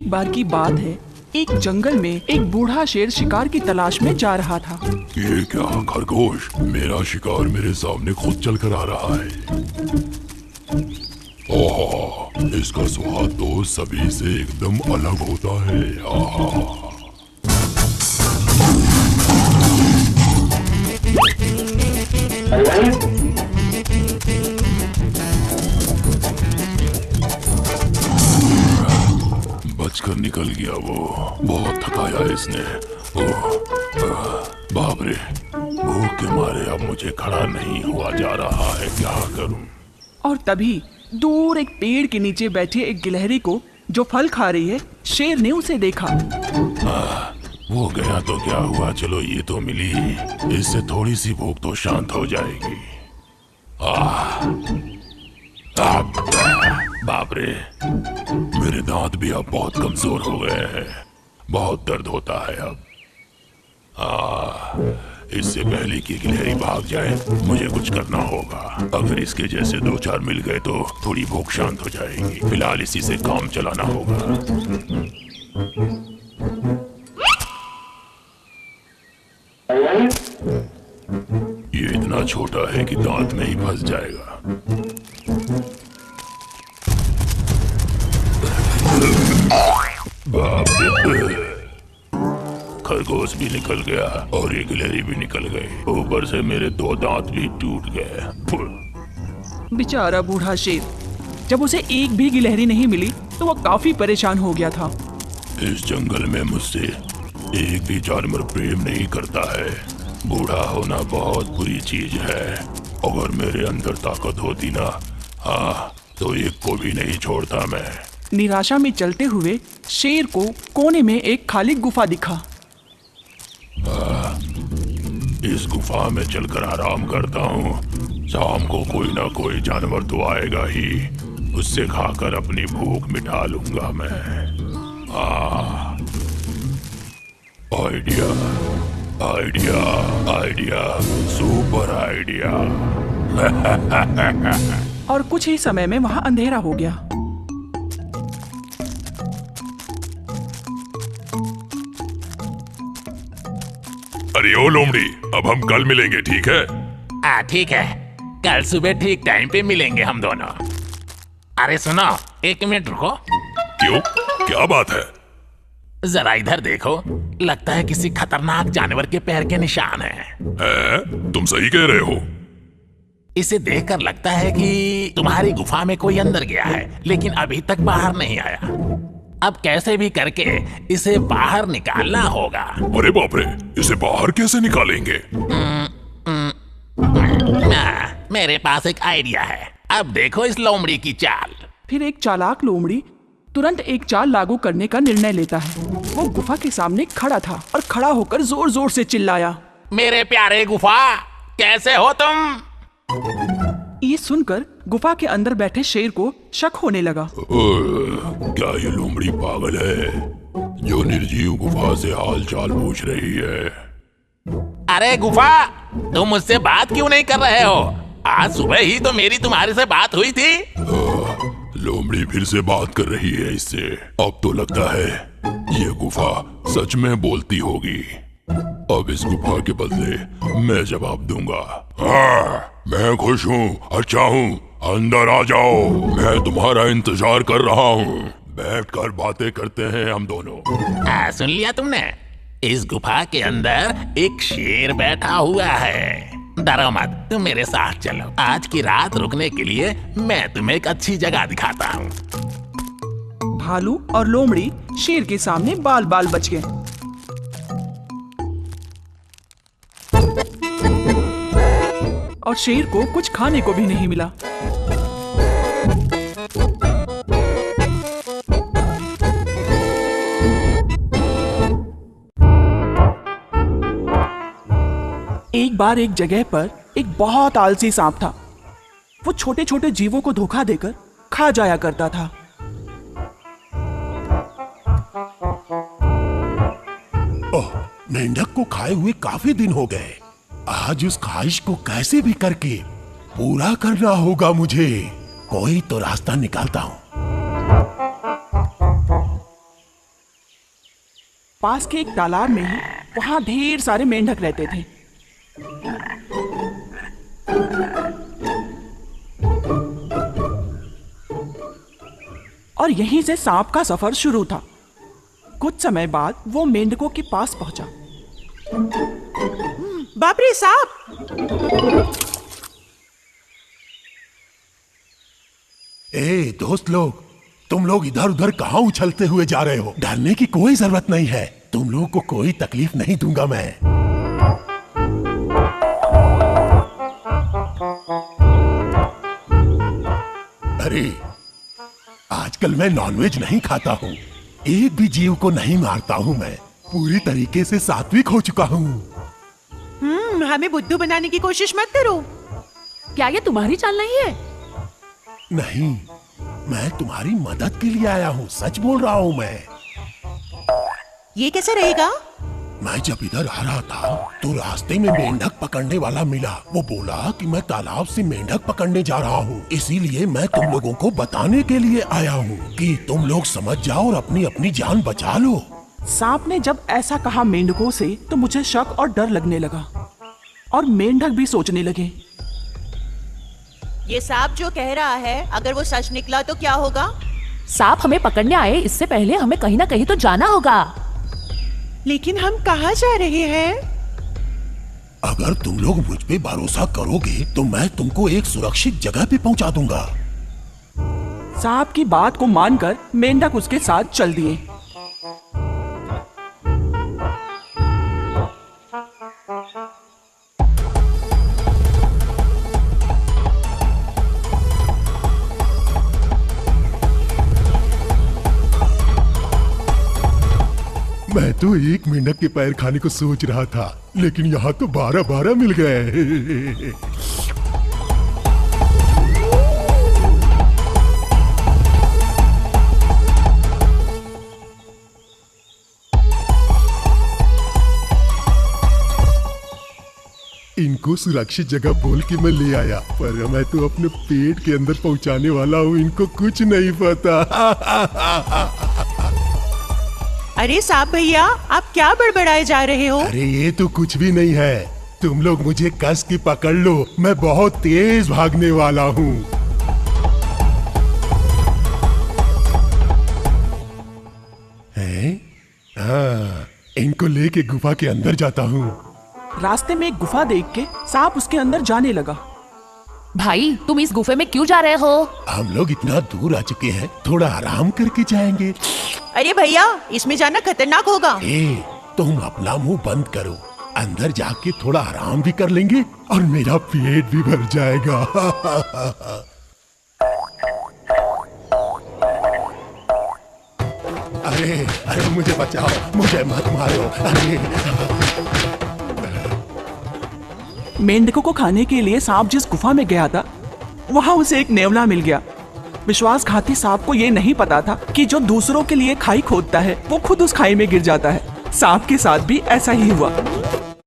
बार की बात है, एक जंगल में एक बूढ़ा शेर शिकार की तलाश में जा रहा था। ये क्या खरगोश, मेरा शिकार मेरे सामने खुद चल कर आ रहा है। ओह, इसका स्वाद तो सभी से एकदम अलग होता है। आहा। बचकर निकल गया वो, बहुत थकाया इसने। बाप रे, भूख के मारे अब मुझे खड़ा नहीं हुआ जा रहा है, क्या करूं? और तभी दूर एक पेड़ के नीचे बैठे एक गिलहरी को जो फल खा रही है, शेर ने उसे देखा। वो गया तो क्या हुआ, चलो ये तो मिली, इससे थोड़ी सी भूख तो शांत हो जाएगी। बाप रे, मेरे दांत भी अब बहुत कमजोर हो गए हैं, बहुत दर्द होता है अब। इससे पहले कि गिलहरी भाग जाए मुझे कुछ करना होगा। अगर इसके जैसे दो चार मिल गए तो थोड़ी भूख शांत हो जाएगी। फिलहाल इसी से काम चलाना होगा। ये इतना छोटा है कि दांत में ही फंस जाएगा। बाप रे, खरगोश भी निकल गया और ये गिलहरी भी निकल गई, ऊपर से मेरे दो दांत भी टूट गए। बेचारा बूढ़ा शेर, जब उसे एक भी गिलहरी नहीं मिली तो वह काफी परेशान हो गया था। इस जंगल में मुझसे एक भी जानवर प्रेम नहीं करता है। बूढ़ा होना बहुत बुरी चीज है। अगर मेरे अंदर ताकत होती ना, तो एक को भी नहीं छोड़ता मैं। निराशा में चलते हुए शेर को कोने में एक खाली गुफा दिखा। इस गुफा में चलकर आराम करता हूँ, शाम को कोई ना कोई जानवर तो आएगा ही, उससे खाकर अपनी भूख मिटा लूंगा मैं। Idea, idea, idea, super idea. और कुछ ही समय में वहां अंधेरा हो गया। अरे ओ लोमड़ी, अब हम कल मिलेंगे, ठीक है? ठीक है, कल सुबह ठीक टाइम पे मिलेंगे हम दोनों। अरे सुनो, एक मिनट रुको। क्यों, क्या बात है? जरा इधर देखो, लगता है किसी खतरनाक जानवर के पैर के निशान हैं। तुम सही कह रहे हो। इसे देखकर लगता है कि तुम्हारी गुफा में कोई अंदर गया है, लेकिन अभी तक बाहर नहीं आया। अब कैसे भी करके इसे बाहर निकालना होगा। अरे बाप रे, इसे बाहर कैसे निकालेंगे? मेरे पास एक आइडिया है। अब देखो इस लोमड़ी की चाल। फिर एक चालाक लोमड़ी तुरंत एक चाल लागू करने का निर्णय लेता है। वो गुफा के सामने खड़ा था और खड़ा होकर जोर जोर से चिल्लाया, मेरे प्यारे गुफा, कैसे हो तुम? ये सुनकर गुफा के अंदर बैठे शेर को शक होने लगा। क्या ये लोमड़ी पागल है जो निर्जीव गुफा से हाल चाल पूछ रही है? अरे गुफा, तुम मुझसे बात क्यों नहीं कर रहे हो? आज सुबह ही तो मेरी तुम्हारे से बात हुई थी। लोमड़ी फिर से बात कर रही है इससे। अब तो लगता है ये गुफा सच में बोलती होगी। अब इस गुफा के बदले मैं जवाब दूंगा। मैं खुश हूँ, अच्छा हूँ, अंदर आ जाओ, मैं तुम्हारा इंतजार कर रहा हूँ। बैठकर बातें करते हैं हम दोनों। सुन लिया तुमने? इस गुफा के अंदर एक शेर बैठा हुआ है। डरो मत, तुम मेरे साथ चलो। आज की रात रुकने के लिए मैं तुम्हें एक अच्छी जगह दिखाता हूँ। भालू और लोमड़ी शेर के सामने बाल बाल बच गए। और शेर को कुछ खाने को भी नहीं मिला। एक बार एक जगह पर एक बहुत आलसी सांप था। वो छोटे छोटे जीवों को धोखा देकर खा जाया करता था। मेंढक को खाए हुए काफी दिन हो गए। आज उस ख्वाहिश को कैसे भी करके पूरा करना होगा मुझे। कोई तो रास्ता निकालता हूँ। पास के एक तालाब में ही वहां ढेर सारे मेंढक रहते थे। और यहीं से सांप का सफर शुरू था। कुछ समय बाद वो मेंढकों के पास पहुंचा। बाप रे, सांप! ए दोस्त लोग, तुम लोग इधर उधर कहाँ उछलते हुए जा रहे हो? डरने की कोई जरूरत नहीं है। तुम लोग को कोई तकलीफ नहीं दूंगा मैं। अरे आजकल मैं नॉनवेज नहीं खाता हूँ। एक भी जीव को नहीं मारता हूँ मैं। पूरी तरीके से सात्विक हो चुका हूँ। हमें बुद्धू बनाने की कोशिश मत करो। क्या ये तुम्हारी चाल नहीं है? नहीं, मैं तुम्हारी मदद के लिए आया हूँ। सच बोल रहा हूँ मैं। ये कैसे रहेगा? मैं जब इधर आ रहा था तो रास्ते में मेंढक पकड़ने वाला मिला। वो बोला कि मैं तालाब से मेंढक पकड़ने जा रहा हूँ, इसीलिए मैं तुम लोगों को बताने के लिए आया हूँ कि तुम लोग समझ जाओ और अपनी अपनी जान बचा लो। सांप ने जब ऐसा कहा मेंढकों से तो मुझे शक और डर लगने लगा और मेंढक भी सोचने लगे। ये सांप जो कह रहा है, अगर वो सच निकला तो क्या होगा? सांप हमें पकड़ने आए इससे पहले हमें कहीं ना कहीं तो जाना होगा। लेकिन हम कहाँ जा रहे हैं? अगर तुम लोग मुझ पे भरोसा करोगे तो मैं तुमको एक सुरक्षित जगह पे पहुंचा दूंगा। सांप की बात को मानकर मेंढक उसके साथ चल दिए। मैं तो एक मेंढक के पैर खाने को सोच रहा था, लेकिन यहाँ तो 12 मिल गए। इनको सुरक्षित जगह बोल के मैं ले आया, पर मैं तो अपने पेट के अंदर पहुंचाने वाला हूँ। इनको कुछ नहीं पता। अरे सांप भैया, आप क्या बड़बड़ाए जा रहे हो? अरे ये तो कुछ भी नहीं है। तुम लोग मुझे कस के पकड़ लो, मैं बहुत तेज भागने वाला हूँ। हाँ, इनको लेके गुफा के अंदर जाता हूँ। रास्ते में एक गुफा देख के सांप उसके अंदर जाने लगा। भाई तुम इस गुफे में क्यों जा रहे हो? हम लोग इतना दूर आ चुके हैं, थोड़ा आराम करके जाएंगे। अरे भैया, इसमें जाना खतरनाक होगा। तुम अपना मुंह बंद करो, अंदर जाके थोड़ा आराम भी कर लेंगे और मेरा पेट भी भर जाएगा। अरे मुझे बचाओ, मुझे मत मारो। अरे मेंढकों को खाने के लिए सांप जिस गुफा में गया था वहां उसे एक नेवला मिल गया। विश्वासघाती सांप को यह नहीं पता था कि जो दूसरों के लिए खाई खोदता है वो खुद उस खाई में गिर जाता है। सांप के साथ भी ऐसा ही हुआ।